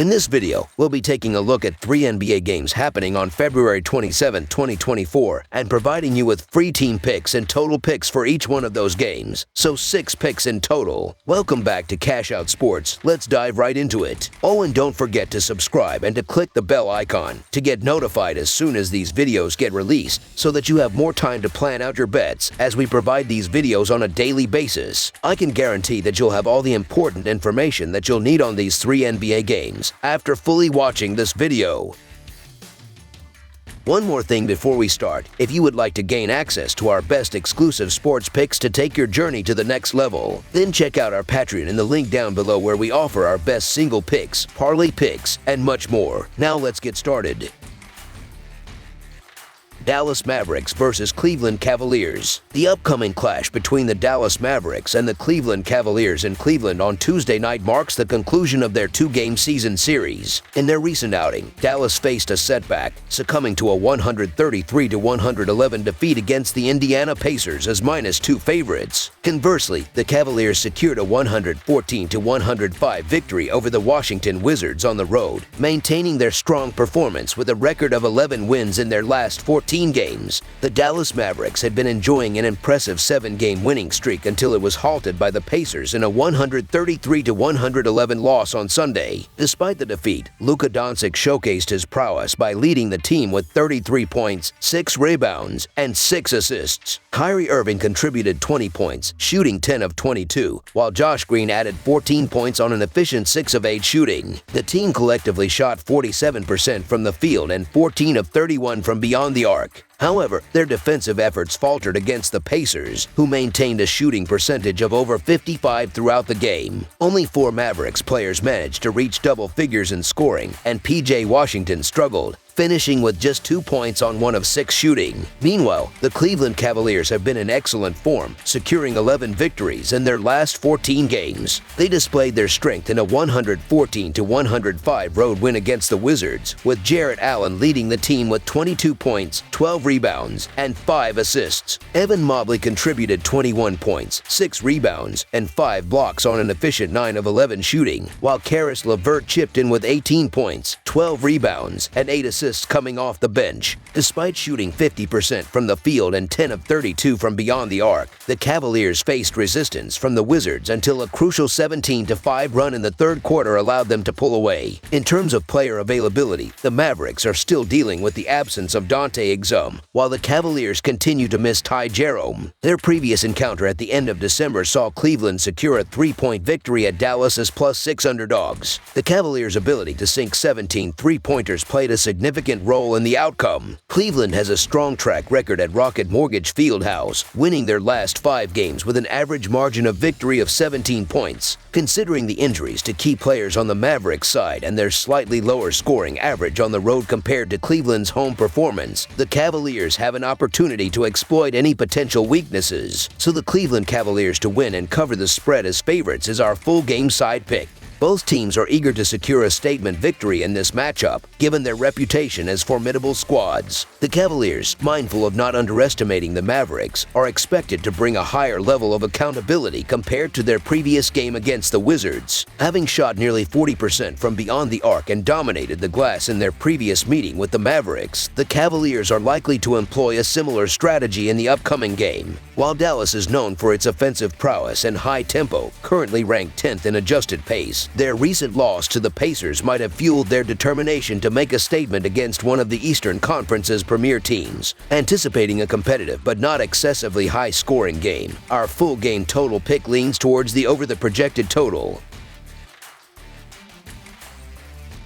In this video, we'll be taking a look at 3 NBA games happening on February 27, 2024, and providing you with free team picks and total picks for each one of those games, so 6 picks in total. Welcome back to Cash Out Sports. Let's dive right into it. Oh, and don't forget to subscribe and to click the bell icon to get notified as soon as these videos get released, so that you have more time to plan out your bets as we provide these videos on a daily basis. I can guarantee that you'll have all the important information that you'll need on these 3 NBA games after fully watching this video. One more thing before we start, if you would like to gain access to our best exclusive sports picks to take your journey to the next level, then check out our Patreon in the link down below where we offer our best single picks, parlay picks, and much more. Now let's get started. Dallas Mavericks versus Cleveland Cavaliers. The upcoming clash between the Dallas Mavericks and the Cleveland Cavaliers in Cleveland on Tuesday night marks the conclusion of their 2-game season series. In their recent outing, Dallas faced a setback, succumbing to a 133-111 defeat against the Indiana Pacers as -2 favorites. Conversely, the Cavaliers secured a 114-105 victory over the Washington Wizards on the road, maintaining their strong performance with a record of 11 wins in their last 14 games. The Dallas Mavericks had been enjoying an impressive 7-game winning streak until it was halted by the Pacers in a 133-111 loss on Sunday. Despite the defeat, Luka Doncic showcased his prowess by leading the team with 33 points, 6 rebounds, and 6 assists. Kyrie Irving contributed 20 points, shooting 10 of 22, while Josh Green added 14 points on an efficient 6 of 8 shooting. The team collectively shot 47% from the field and 14 of 31 from beyond the arc. However, their defensive efforts faltered against the Pacers, who maintained a shooting percentage of over 55 throughout the game. Only 4 Mavericks players managed to reach double figures in scoring, and PJ Washington struggled, finishing with just 2 points on 1 of 6 shooting. Meanwhile, the Cleveland Cavaliers have been in excellent form, securing 11 victories in their last 14 games. They displayed their strength in a 114-105 road win against the Wizards, with Jarrett Allen leading the team with 22 points, 12 rebounds, and 5 assists. Evan Mobley contributed 21 points, 6 rebounds, and 5 blocks on an efficient 9 of 11 shooting, while Caris LeVert chipped in with 18 points, 12 rebounds, and 8 assists coming off the bench. Despite shooting 50% from the field and 10 of 32 from beyond the arc, the Cavaliers faced resistance from the Wizards until a crucial 17-5 run in the third quarter allowed them to pull away. In terms of player availability, the Mavericks are still dealing with the absence of Dante Exum, while the Cavaliers continue to miss Ty Jerome. Their previous encounter at the end of December saw Cleveland secure a 3-point victory at Dallas as +6 underdogs. The Cavaliers' ability to sink 17 three-pointers played a significant role in the outcome. Cleveland has a strong track record at Rocket Mortgage Fieldhouse, winning their last 5 games with an average margin of victory of 17 points. Considering the injuries to key players on the Mavericks side and their slightly lower scoring average on the road compared to Cleveland's home performance, the Cavaliers have an opportunity to exploit any potential weaknesses. So the Cleveland Cavaliers to win and cover the spread as favorites is our full game side pick. Both teams are eager to secure a statement victory in this matchup, given their reputation as formidable squads. The Cavaliers, mindful of not underestimating the Mavericks, are expected to bring a higher level of accountability compared to their previous game against the Wizards. Having shot nearly 40% from beyond the arc and dominated the glass in their previous meeting with the Mavericks, the Cavaliers are likely to employ a similar strategy in the upcoming game. While Dallas is known for its offensive prowess and high tempo, currently ranked 10th in adjusted pace, their recent loss to the Pacers might have fueled their determination to make a statement against one of the Eastern Conference's premier teams. Anticipating a competitive but not excessively high-scoring game, our full-game total pick leans towards the over the projected total.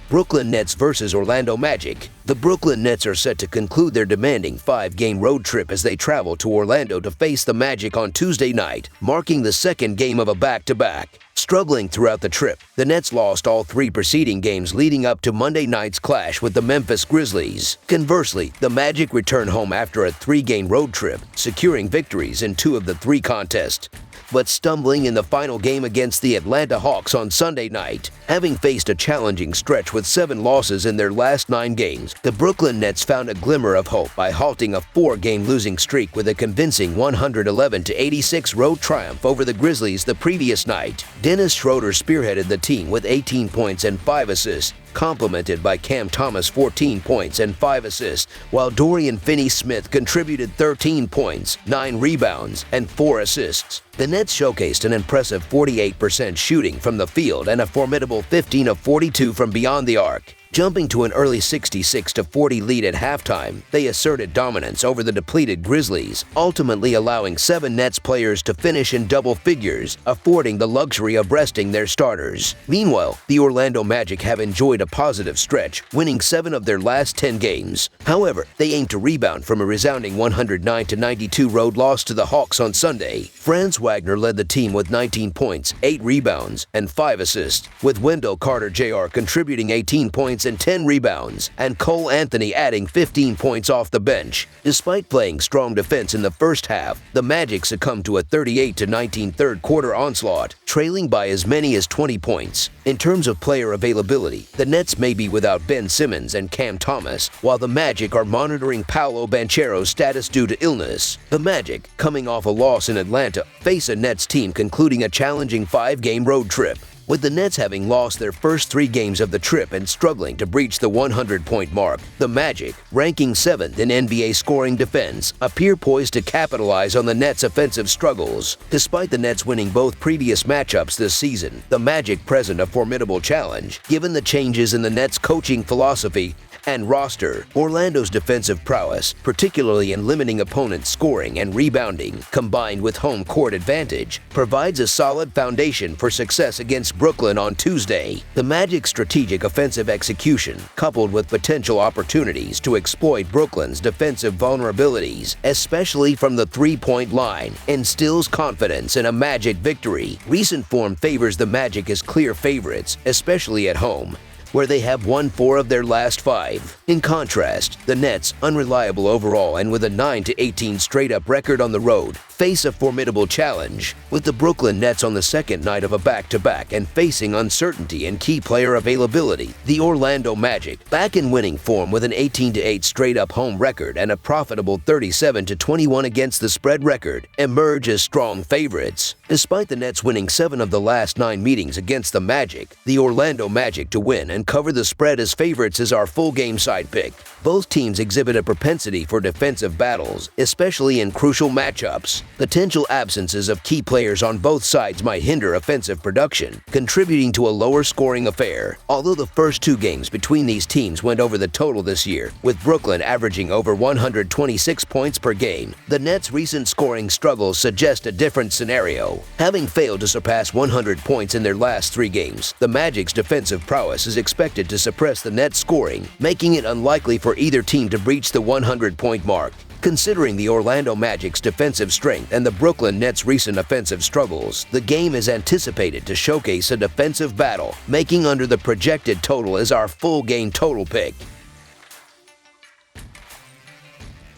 Brooklyn Nets versus Orlando Magic. The Brooklyn Nets are set to conclude their demanding 5-game road trip as they travel to Orlando to face the Magic on Tuesday night, marking the second game of a back-to-back. Struggling throughout the trip, the Nets lost all 3 preceding games leading up to Monday night's clash with the Memphis Grizzlies. Conversely, the Magic return home after a 3-game road trip, securing victories in 2 of the 3 contests, but stumbling in the final game against the Atlanta Hawks on Sunday night. Having faced a challenging stretch with 7 losses in their last 9 games, the Brooklyn Nets found a glimmer of hope by halting a 4-game losing streak with a convincing 111-86 road triumph over the Grizzlies the previous night. Dennis Schroeder spearheaded the team with 18 points and 5 assists, complemented by Cam Thomas 14 points and 5 assists, while Dorian Finney-Smith contributed 13 points, 9 rebounds, and 4 assists. The Nets showcased an impressive 48% shooting from the field and a formidable 15 of 42 from beyond the arc. Jumping to an early 66-40 lead at halftime, they asserted dominance over the depleted Grizzlies, ultimately allowing 7 Nets players to finish in double figures, affording the luxury of resting their starters. Meanwhile, the Orlando Magic have enjoyed a positive stretch, winning 7 of their last 10 games. However, they aim to rebound from a resounding 109-92 road loss to the Hawks on Sunday. Franz Wagner led the team with 19 points, 8 rebounds, and 5 assists, with Wendell Carter Jr. contributing 18 points and 10 rebounds, and Cole Anthony adding 15 points off the bench. Despite playing strong defense in the first half, the Magic succumbed to a 38-19 third-quarter onslaught, trailing by as many as 20 points. In terms of player availability, the Nets may be without Ben Simmons and Cam Thomas, while the Magic are monitoring Paolo Banchero's status due to illness. The Magic, coming off a loss in Atlanta, face a Nets team concluding a challenging 5-game road trip. With the Nets having lost their first 3 games of the trip and struggling to breach the 100-point mark, the Magic, ranking 7th in NBA scoring defense, appear poised to capitalize on the Nets' offensive struggles. Despite the Nets winning both previous matchups this season, the Magic present a formidable challenge, given the changes in the Nets' coaching philosophy and roster. Orlando's defensive prowess, particularly in limiting opponents' scoring and rebounding, combined with home court advantage, provides a solid foundation for success against Brooklyn on Tuesday. The Magic's strategic offensive execution, coupled with potential opportunities to exploit Brooklyn's defensive vulnerabilities, especially from the three-point line, instills confidence in a Magic victory. Recent form favors the Magic as clear favorites, especially at home, where they have won 4 of their last 5. In contrast, the Nets, unreliable overall and with a 9-18 straight-up record on the road, face a formidable challenge, with the Brooklyn Nets on the second night of a back-to-back and facing uncertainty in key player availability. The Orlando Magic, back in winning form with an 18-8 straight-up home record and a profitable 37-21 against the spread record, emerge as strong favorites. Despite the Nets winning 7 of the last 9 meetings against the Magic, the Orlando Magic to win and cover the spread as favorites is our full game side pick. Both teams exhibit a propensity for defensive battles, especially in crucial matchups. Potential absences of key players on both sides might hinder offensive production, contributing to a lower scoring affair. Although the first 2 games between these teams went over the total this year, with Brooklyn averaging over 126 points per game, the Nets' recent scoring struggles suggest a different scenario. Having failed to surpass 100 points in their last 3 games, the Magic's defensive prowess is expected to suppress the Nets' scoring, making it unlikely for either team to breach the 100-point mark. Considering the Orlando Magic's defensive strength and the Brooklyn Nets' recent offensive struggles, the game is anticipated to showcase a defensive battle, making under the projected total as our full game total pick.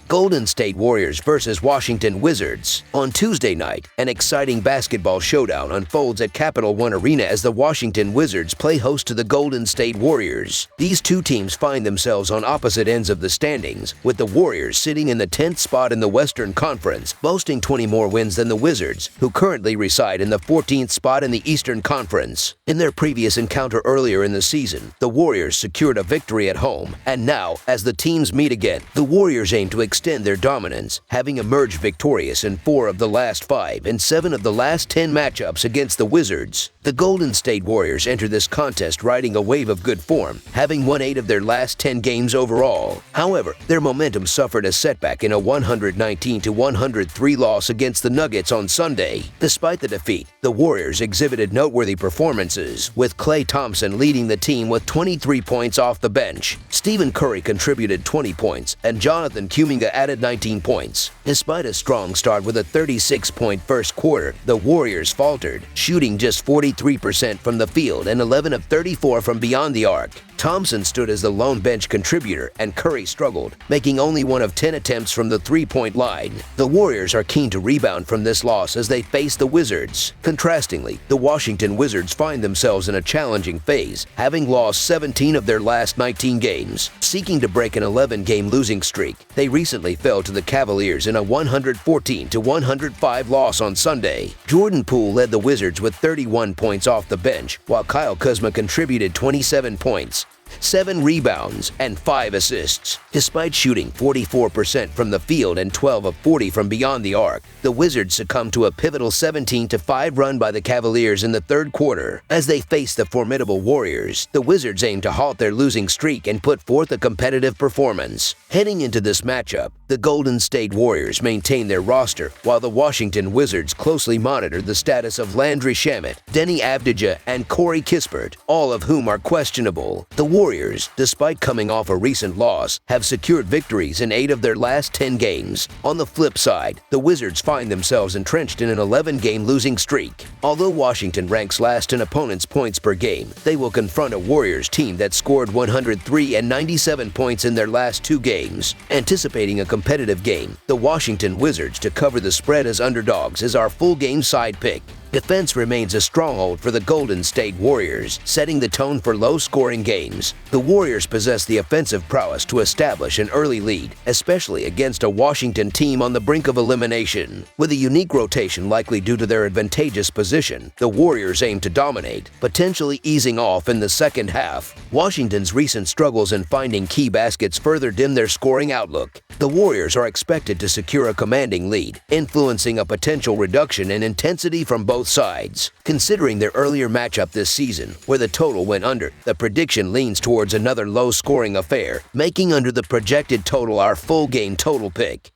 Golden State Warriors versus Washington Wizards. On Tuesday night, an exciting basketball showdown unfolds at Capital One Arena as the Washington Wizards play host to the Golden State Warriors. These 2 teams find themselves on opposite ends of the standings, with the Warriors sitting in the 10th spot in the Western Conference, boasting 20 more wins than the Wizards, who currently reside in the 14th spot in the Eastern Conference. In their previous encounter earlier in the season, the Warriors secured a victory at home, and now, as the teams meet again, the Warriors aim to extend their dominance, having emerged victorious in 4 of the last 5 and 7 of the last 10 matchups against the Wizards. The Golden State Warriors enter this contest riding a wave of good form, having won 8 of their last 10 games overall. However, their momentum suffered a setback in a 119-103 loss against the Nuggets on Sunday. Despite the defeat, the Warriors exhibited noteworthy performances, with Klay Thompson leading the team with 23 points off the bench. Stephen Curry contributed 20 points, and Jonathan Kuminga added 19 points. Despite a strong start with a 36-point first quarter, the Warriors faltered, shooting just 43% from the field and 11 of 34 from beyond the arc. Thompson stood as the lone bench contributor, and Curry struggled, making only 1 of 10 attempts from the three-point line. The Warriors are keen to rebound from this loss as they face the Wizards. Contrastingly, the Washington Wizards find themselves in a challenging phase, having lost 17 of their last 19 games. Seeking to break an 11-game losing streak, they recently fell to the Cavaliers in a 114-105 loss on Sunday. Jordan Poole led the Wizards with 31 points off the bench, while Kyle Kuzma contributed 27 points. 7 rebounds, and 5 assists. Despite shooting 44% from the field and 12 of 40 from beyond the arc, the Wizards succumbed to a pivotal 17-5 run by the Cavaliers in the third quarter. As they faced the formidable Warriors, the Wizards aimed to halt their losing streak and put forth a competitive performance. Heading into this matchup, the Golden State Warriors maintained their roster, while the Washington Wizards closely monitored the status of Landry Shamet, Denny Avdija, and Corey Kispert, all of whom are questionable. The Warriors, despite coming off a recent loss, have secured victories in 8 of their last 10 games. On the flip side, the Wizards find themselves entrenched in an 11-game losing streak. Although Washington ranks last in opponents' points per game, they will confront a Warriors team that scored 103 and 97 points in their last 2 games. Anticipating a competitive game, the Washington Wizards to cover the spread as underdogs is our full game side pick. Defense remains a stronghold for the Golden State Warriors, setting the tone for low-scoring games. The Warriors possess the offensive prowess to establish an early lead, especially against a Washington team on the brink of elimination. With a unique rotation likely due to their advantageous position, the Warriors aim to dominate, potentially easing off in the second half. Washington's recent struggles in finding key baskets further dim their scoring outlook. The Warriors are expected to secure a commanding lead, influencing a potential reduction in intensity from both sides. Considering their earlier matchup this season, where the total went under, the prediction leans towards another low-scoring affair, making under the projected total our full game total pick.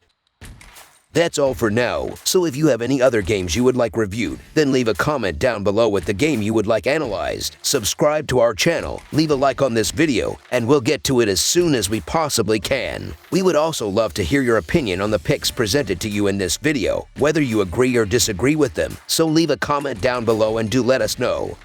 That's all for now, so if you have any other games you would like reviewed, then leave a comment down below with the game you would like analyzed. Subscribe to our channel, leave a like on this video, and we'll get to it as soon as we possibly can. We would also love to hear your opinion on the picks presented to you in this video, whether you agree or disagree with them, so leave a comment down below and do let us know.